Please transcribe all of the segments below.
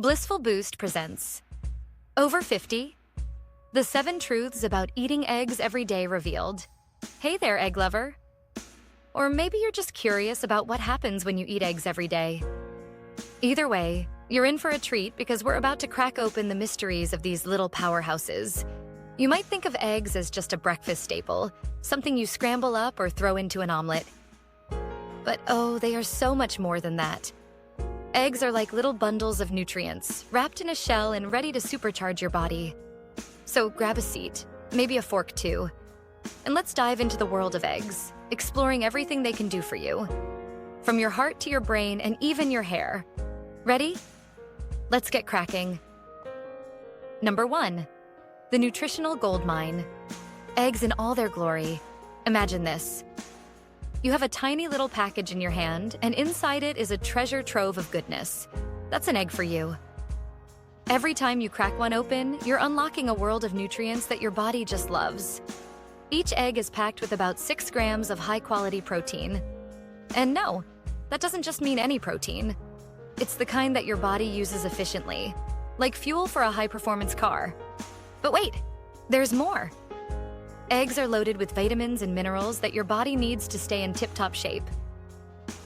Blissful Boost presents Over 50, the 7 truths about eating eggs every day revealed. Hey there, egg lover. Or maybe you're just curious about what happens when you eat eggs every day. Either way, you're in for a treat because we're about to crack open the mysteries of these little powerhouses. You might think of eggs as just a breakfast staple, something you scramble up or throw into an omelet. But oh, they are so much more than that. Eggs are like little bundles of nutrients, wrapped in a shell and ready to supercharge your body. So grab a seat, maybe a fork too, and let's dive into the world of eggs, exploring everything they can do for you. From your heart to your brain and even your hair. Ready? Let's get cracking. Number 1, the Nutritional Goldmine. Eggs in all their glory. Imagine this. You have a tiny little package in your hand, and inside it is a treasure trove of goodness. That's an egg for you. Every time you crack one open, you're unlocking a world of nutrients that your body just loves. Each egg is packed with about 6 grams of high-quality protein. And no, that doesn't just mean any protein. It's the kind that your body uses efficiently, like fuel for a high-performance car. But wait, there's more. Eggs are loaded with vitamins and minerals that your body needs to stay in tip-top shape.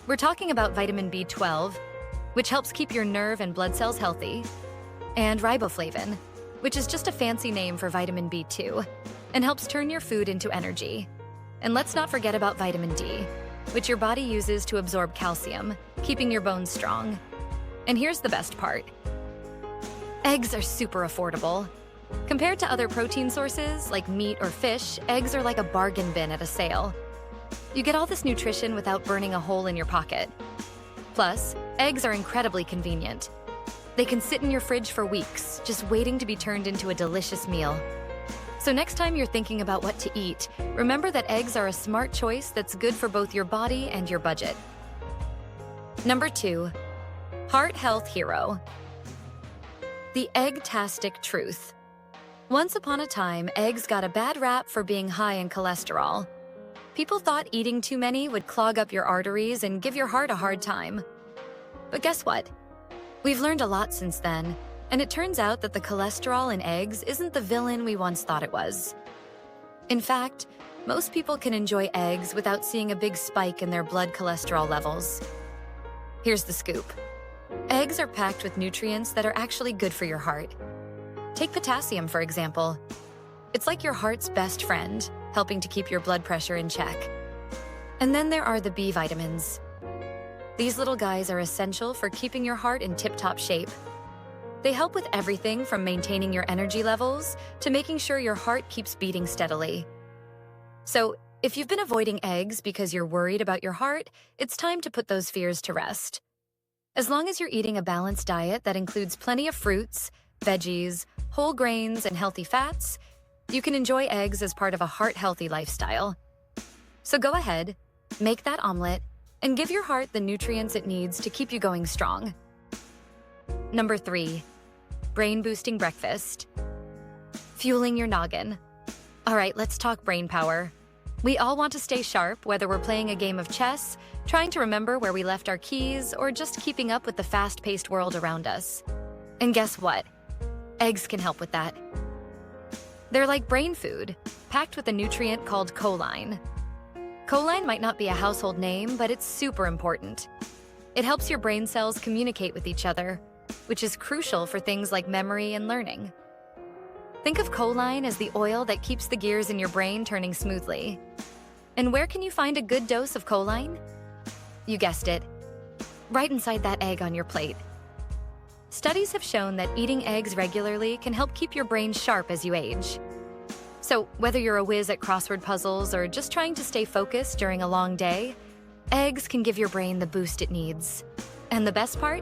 We're talking about vitamin B12, which helps keep your nerve and blood cells healthy, and riboflavin, which is just a fancy name for vitamin B2, and helps turn your food into energy. And let's not forget about vitamin D, which your body uses to absorb calcium, keeping your bones strong. And here's the best part. Eggs are super affordable. Compared to other protein sources like meat or fish, eggs are like a bargain bin at a sale. You get all this nutrition without burning a hole in your pocket. Plus, eggs are incredibly convenient. They can sit in your fridge for weeks, just waiting to be turned into a delicious meal. So next time you're thinking about what to eat, remember that eggs are a smart choice that's good for both your body and your budget. Number 2, Heart Health Hero. The egg-tastic truth. Once upon a time, eggs got a bad rap for being high in cholesterol. People thought eating too many would clog up your arteries and give your heart a hard time. But guess what? We've learned a lot since then, and it turns out that the cholesterol in eggs isn't the villain we once thought it was. In fact, most people can enjoy eggs without seeing a big spike in their blood cholesterol levels. Here's the scoop. Eggs are packed with nutrients that are actually good for your heart. Take potassium, for example. It's like your heart's best friend, helping to keep your blood pressure in check. And then there are the B vitamins. These little guys are essential for keeping your heart in tip-top shape. They help with everything from maintaining your energy levels to making sure your heart keeps beating steadily. So, if you've been avoiding eggs because you're worried about your heart, it's time to put those fears to rest. As long as you're eating a balanced diet that includes plenty of fruits, veggies, whole grains, and healthy fats, you can enjoy eggs as part of a heart-healthy lifestyle. So go ahead, make that omelet, and give your heart the nutrients it needs to keep you going strong. Number 3, brain-boosting breakfast. Fueling your noggin. All right, let's talk brain power. We all want to stay sharp, whether we're playing a game of chess, trying to remember where we left our keys, or just keeping up with the fast-paced world around us. And guess what? Eggs can help with that. They're like brain food, packed with a nutrient called choline. Choline might not be a household name, but it's super important. It helps your brain cells communicate with each other, which is crucial for things like memory and learning. Think of choline as the oil that keeps the gears in your brain turning smoothly. And where can you find a good dose of choline? You guessed it, right inside that egg on your plate. Studies have shown that eating eggs regularly can help keep your brain sharp as you age. So whether you're a whiz at crossword puzzles or just trying to stay focused during a long day, eggs can give your brain the boost it needs. And the best part?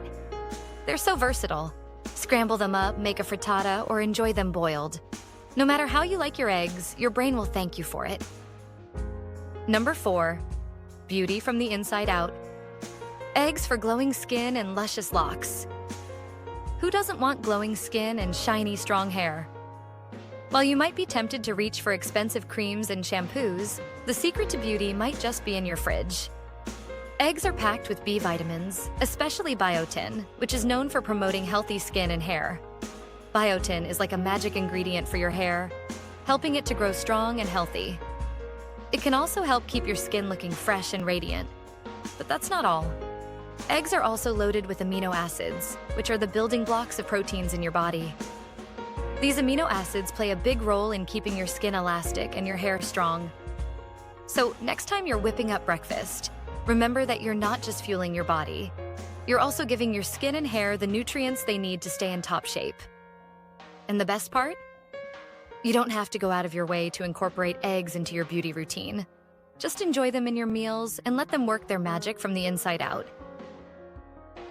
They're so versatile. Scramble them up, make a frittata, or enjoy them boiled. No matter how you like your eggs, your brain will thank you for it. Number 4, beauty from the inside out. Eggs for glowing skin and luscious locks. Who doesn't want glowing skin and shiny, strong hair? While you might be tempted to reach for expensive creams and shampoos, the secret to beauty might just be in your fridge. Eggs are packed with B vitamins, especially biotin, which is known for promoting healthy skin and hair. Biotin is like a magic ingredient for your hair, helping it to grow strong and healthy. It can also help keep your skin looking fresh and radiant. But that's not all. Eggs are also loaded with amino acids, which are the building blocks of proteins in your body. These amino acids play a big role in keeping your skin elastic and your hair strong. So next time you're whipping up breakfast, remember that you're not just fueling your body. You're also giving your skin and hair the nutrients they need to stay in top shape. And the best part? You don't have to go out of your way to incorporate eggs into your beauty routine. Just enjoy them in your meals and let them work their magic from the inside out.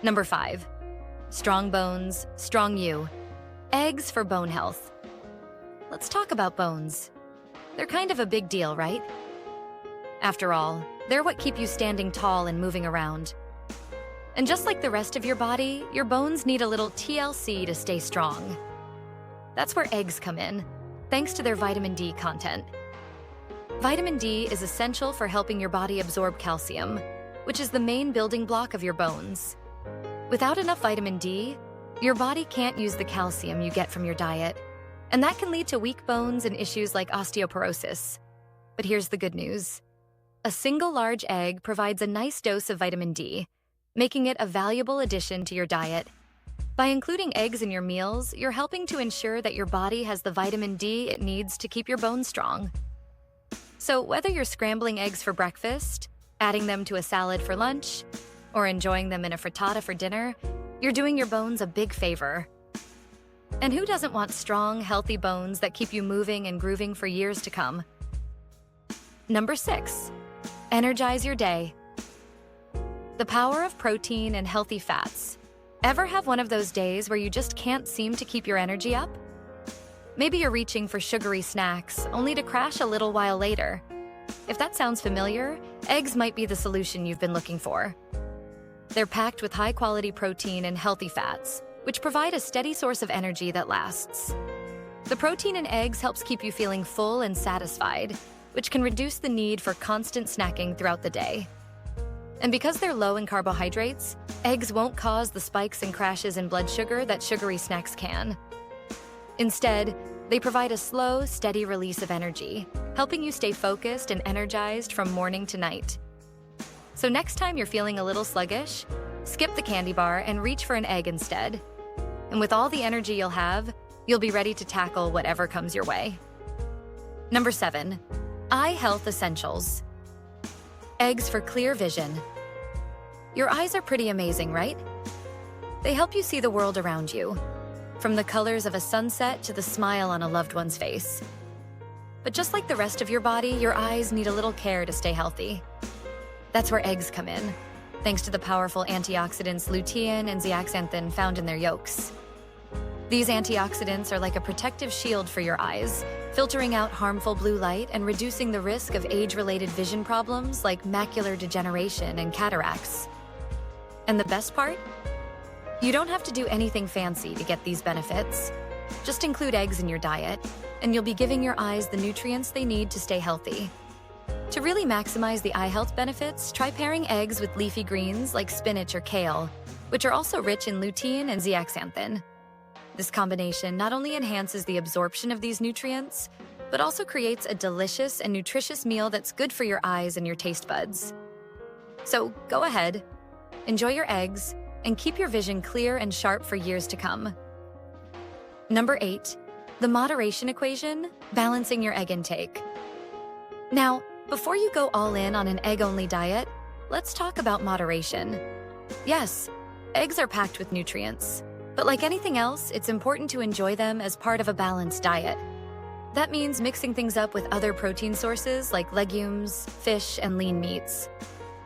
Number 5. Strong bones, strong you. Eggs for bone health. Let's talk about bones. They're kind of a big deal, right? After all, they're what keep you standing tall and moving around. And just like the rest of your body, your bones need a little TLC to stay strong. That's where eggs come in, thanks to their vitamin D content. Vitamin D is essential for helping your body absorb calcium, which is the main building block of your bones. Without enough vitamin D, your body can't use the calcium you get from your diet, and that can lead to weak bones and issues like osteoporosis. But here's the good news. A single large egg provides a nice dose of vitamin D, making it a valuable addition to your diet. By including eggs in your meals, you're helping to ensure that your body has the vitamin D it needs to keep your bones strong. So whether you're scrambling eggs for breakfast, adding them to a salad for lunch, or enjoying them in a frittata for dinner, you're doing your bones a big favor. And who doesn't want strong, healthy bones that keep you moving and grooving for years to come? Number 6. Energize your day. The power of protein and healthy fats. Ever have one of those days where you just can't seem to keep your energy up? Maybe you're reaching for sugary snacks, only to crash a little while later. If that sounds familiar, eggs might be the solution you've been looking for. They're packed with high-quality protein and healthy fats, which provide a steady source of energy that lasts. The protein in eggs helps keep you feeling full and satisfied, which can reduce the need for constant snacking throughout the day. And because they're low in carbohydrates, eggs won't cause the spikes and crashes in blood sugar that sugary snacks can. Instead, they provide a slow, steady release of energy, helping you stay focused and energized from morning to night. So next time you're feeling a little sluggish, skip the candy bar and reach for an egg instead. And with all the energy you'll have, you'll be ready to tackle whatever comes your way. Number 7. Eye health essentials. Eggs for clear vision. Your eyes are pretty amazing, right? They help you see the world around you, from the colors of a sunset to the smile on a loved one's face. But just like the rest of your body, your eyes need a little care to stay healthy. That's where eggs come in, thanks to the powerful antioxidants lutein and zeaxanthin found in their yolks. These antioxidants are like a protective shield for your eyes, filtering out harmful blue light and reducing the risk of age-related vision problems like macular degeneration and cataracts. And the best part? You don't have to do anything fancy to get these benefits. Just include eggs in your diet, and you'll be giving your eyes the nutrients they need to stay healthy. To really maximize the eye health benefits, try pairing eggs with leafy greens like spinach or kale, which are also rich in lutein and zeaxanthin. This combination not only enhances the absorption of these nutrients, but also creates a delicious and nutritious meal that's good for your eyes and your taste buds. So go ahead, enjoy your eggs, and keep your vision clear and sharp for years to come. Number 8, the moderation equation, balancing your egg intake. Now, before you go all in on an egg-only diet, let's talk about moderation. Yes, eggs are packed with nutrients. But like anything else, it's important to enjoy them as part of a balanced diet. That means mixing things up with other protein sources like legumes, fish, and lean meats.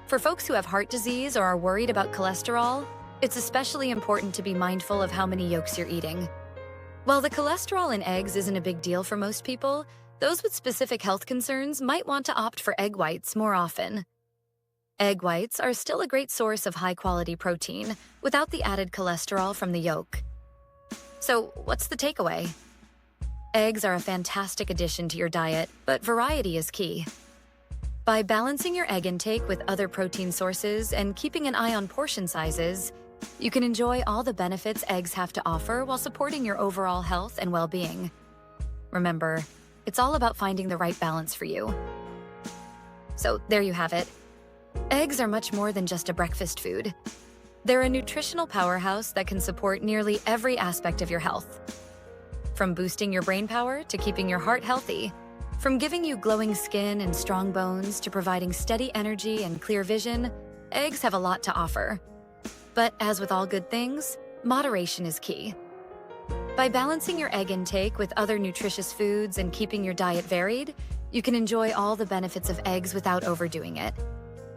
For folks who have heart disease or are worried about cholesterol, it's especially important to be mindful of how many yolks you're eating. While the cholesterol in eggs isn't a big deal for most people, those with specific health concerns might want to opt for egg whites more often. Egg whites are still a great source of high-quality protein without the added cholesterol from the yolk. So, what's the takeaway? Eggs are a fantastic addition to your diet, but variety is key. By balancing your egg intake with other protein sources and keeping an eye on portion sizes, you can enjoy all the benefits eggs have to offer while supporting your overall health and well-being. Remember, it's all about finding the right balance for you. So there you have it. Eggs are much more than just a breakfast food. They're a nutritional powerhouse that can support nearly every aspect of your health. From boosting your brain power to keeping your heart healthy, from giving you glowing skin and strong bones to providing steady energy and clear vision, eggs have a lot to offer. But as with all good things, moderation is key. By balancing your egg intake with other nutritious foods and keeping your diet varied, you can enjoy all the benefits of eggs without overdoing it.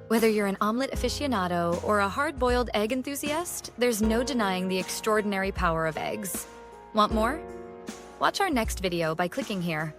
Whether you're an omelet aficionado or a hard-boiled egg enthusiast, there's no denying the extraordinary power of eggs. Want more? Watch our next video by clicking here.